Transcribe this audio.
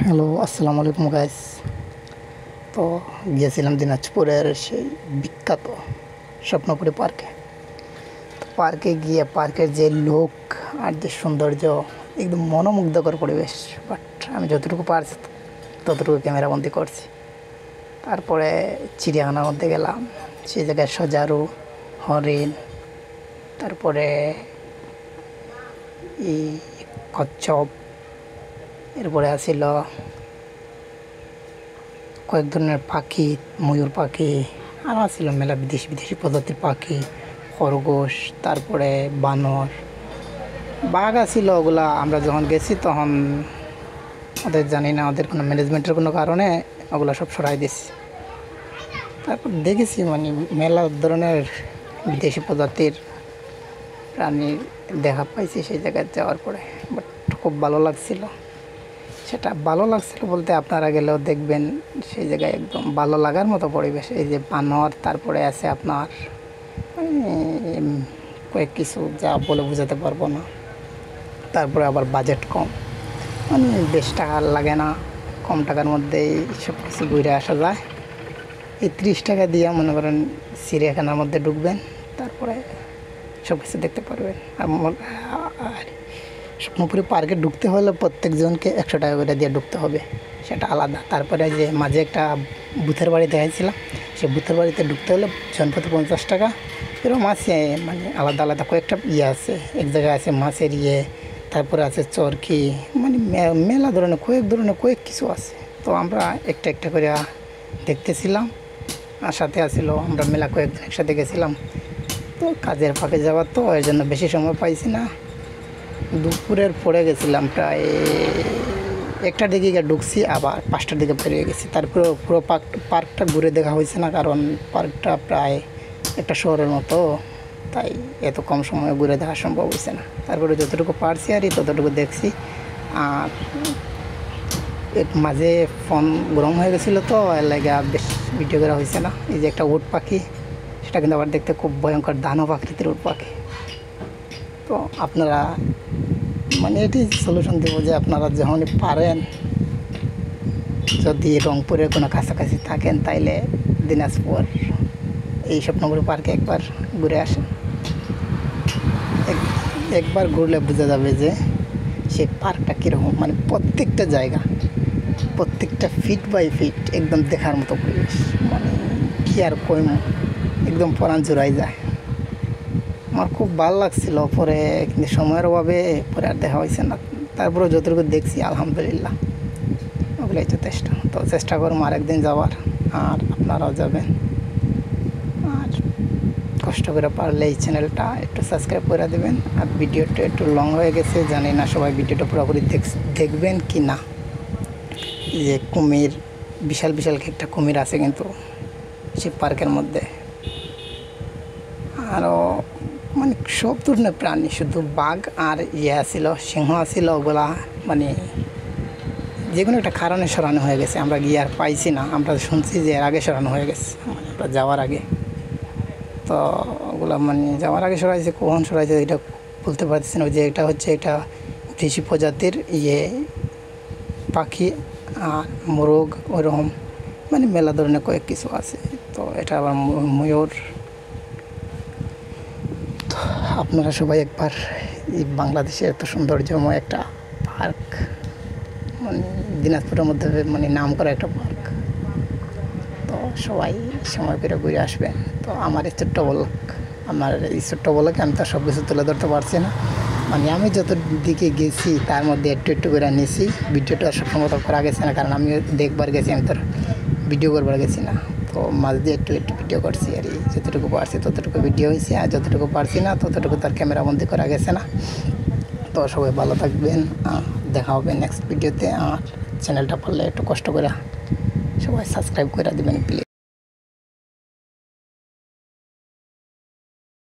Hello, আসসালামু আলাইকুম guys. তো গিয়েছিলাম দিনাজপুরের সেই বিখ্যাত স্বপ্নপুরী পার্কে। তো পার্কে গিয়ে পার্কের যে লোক আর যে সৌন্দর্য, একদম মনোমুগ্ধকর পরিবেশ। বাট আমি যতটুকু পারছি ততটুকু ক্যামেরাবন্দি করছি। তারপরে চিড়িয়াখানার মধ্যে গেলাম, সেই জায়গায় সজারু, হরিণ, তারপরে এই কচ্ছপ, এরপরে আসিল কয়েক ধরনের পাখি, ময়ূর পাখি, আরও ছিল মেলা বিদেশি বিদেশি প্রজাতির পাখি, খরগোশ, তারপরে বানর, বাঘ ছিল। ওগুলা আমরা যখন গেছি তখন ওদের জানি না, ওদের কোনো ম্যানেজমেন্টের কোনো কারণে ওগুলো সব সরাই দিছি। তারপর দেখেছি মানে মেলা ধরনের বিদেশি প্রজাতির প্রাণী দেখা পাইছি সেই জায়গায় যাওয়ার পরে। বাট খুব ভালো লাগছিল। সেটা ভালো লাগছিল বলতে আপনারা গেলেও দেখবেন সেই জায়গায় একদম ভালো লাগার মতো পরিবেশ। এই যে বানর, তারপরে আছে আপনার কয়েক কিছু যা বলে বোঝাতে পারবো না। তারপরে আবার বাজেট কম, মানে বেশ টাকা লাগে না, কম টাকার মধ্যেই সব কিছু ঘুরে আসা যায়। এই 30 টাকা দিয়ে মনে করেন চিড়িয়াখানার মধ্যে ঢুকবেন, তারপরে সব কিছু দেখতে পারবেন। আর স্বপ্নপুরী পার্কে ঢুকতে হলে প্রত্যেকজনকে 100 টাকা করে দিয়ে ঢুকতে হবে, সেটা আলাদা। তারপরে যে মাঝে একটা ভূতের বাড়ি দেখাইছিলাম, সেই ভূতের বাড়িতে ঢুকতে হলে জনপ্রতি 50 টাকা। এরকম আছে, মানে আলাদা আলাদা কয়েকটা আছে। এক জায়গায় আছে মাছের তারপরে আছে চরকি, মানে মেলা ধরনের কয়েক কিছু আছে। তো আমরা একটা একটা করে দেখতেছিলাম, আর সাথে আসিল আমরা মেলা কয়েকদিন একসাথে গেছিলাম। তো কাজের ফাঁকে যাওয়ার, তো এর জন্য বেশি সময় পাইছি না। দুপুরের পরে গেছিলাম, প্রায় 1টার দিকে গিয়ে ঢুকছি, আবার 5টার দিকে বেরিয়ে গেছি। তারপরে পুরো পার্কটা ঘুরে দেখা হয়েছে না, কারণ পার্কটা প্রায় একটা শহরের মতো, তাই এত কম সময়ে ঘুরে দেখা সম্ভব হয়েছে না। তারপরে যতটুকু পারছি আর ততটুকু দেখছি। আর মাঝে ফোন গরম হয়ে গেছিলো, তো এর লাগে বেশ ভিডিও করা হয়েছে না। এই যে একটা উট পাখি, সেটা কিন্তু আবার দেখতে খুব ভয়ঙ্কর দানব আকৃতির উট পাখি। তো আপনারা মানে এটি সলিউশন দেব যে আপনারা যখনই পারেন, যদি রংপুরের কোনো কাছাকাছি থাকেন, তাইলে দিনাজপুর এই স্বপ্নপুরী পার্কে একবার ঘুরে আসেন। একবার ঘুরলে বোঝা যাবে যে সেই পার্কটা কীরকম, মানে প্রত্যেকটা জায়গা, প্রত্যেকটা ফিট বাই ফিট একদম দেখার মতো পরিবেশ। মানে কি আর কইম, একদম পরাণ জোড়াই যায়। আমার খুব ভালো লাগছিল, পরে কিন্তু সময়ের অভাবে পরে আর দেখা হয়েছে না। তারপরে যতটুকু দেখছি আলহামদুলিল্লাহ, ওগুলোই যথেষ্ট। তো চেষ্টা করবো আরেকদিন যাওয়ার, আর আপনারাও যাবেন। আর কষ্ট করে পারলে এই চ্যানেলটা একটু সাবস্ক্রাইব করে দেবেন। আর ভিডিওটা একটু লং হয়ে গেছে, জানি না সবাই ভিডিওটা পুরোপুরি দেখবেন কি না। যে কুমির, বিশাল বিশাল একটা কুমির আছে কিন্তু সেই পার্কের মধ্যে, আরও মানে সব ধরনের প্রাণী, শুধু বাঘ আর ছিল, সিংহ ছিল। ওগুলা মানে যে কোনো একটা কারণে সরানো হয়ে গেছে, আমরা গিয়ে আর পাইছি না। আমরা শুনছি যে এর আগে সরানো হয়ে গেছে, মানে আমরা যাওয়ার আগে। তো ওগুলো মানে যাওয়ার আগে সরাইছে, কখন সরাইছে এটা বলতে পারতেছি না। যে এটা হচ্ছে এটা দেশি প্রজাতির পাখি আর মোরগ, ওইরকম মানে মেলা ধরনের কয়েক কিছু আছে। তো এটা আবার ময়ূর। আপনারা সবাই একবার এই বাংলাদেশের এত সৌন্দর্যময় একটা পার্ক, মানে দিনাজপুরের মধ্যে মানে নাম করা একটা পার্ক, তো সবাই সময় করে ঘুরে আসবেন। তো আমার এই ছোট্ট বলক, আমার এই ছোট্ট বলকে আমি তো সব কিছু তুলে ধরতে পারছি না। মানে আমি যত দিকে গেছি তার মধ্যে একটু একটু করে নিয়েছি। ভিডিওটা সবসময় করা গেছে না, কারণ আমি দেখবার গেছি, আমি তোর ভিডিও করবার গেছি না। তো মাঝ দিয়ে একটু একটু ভিডিও করছি, আর যতটুকু পারছি ততটুকু ভিডিও হয়েছে, আর যতটুকু পারছি না ততটুকু তার ক্যামেরাবন্দি করা গেছে না। তো সবাই ভালো থাকবেন, দেখা হবে নেক্সট ভিডিওতে। আর চ্যানেলটা পারলে একটু কষ্ট করে সবাই সাবস্ক্রাইব করে দেবেন প্লিজ।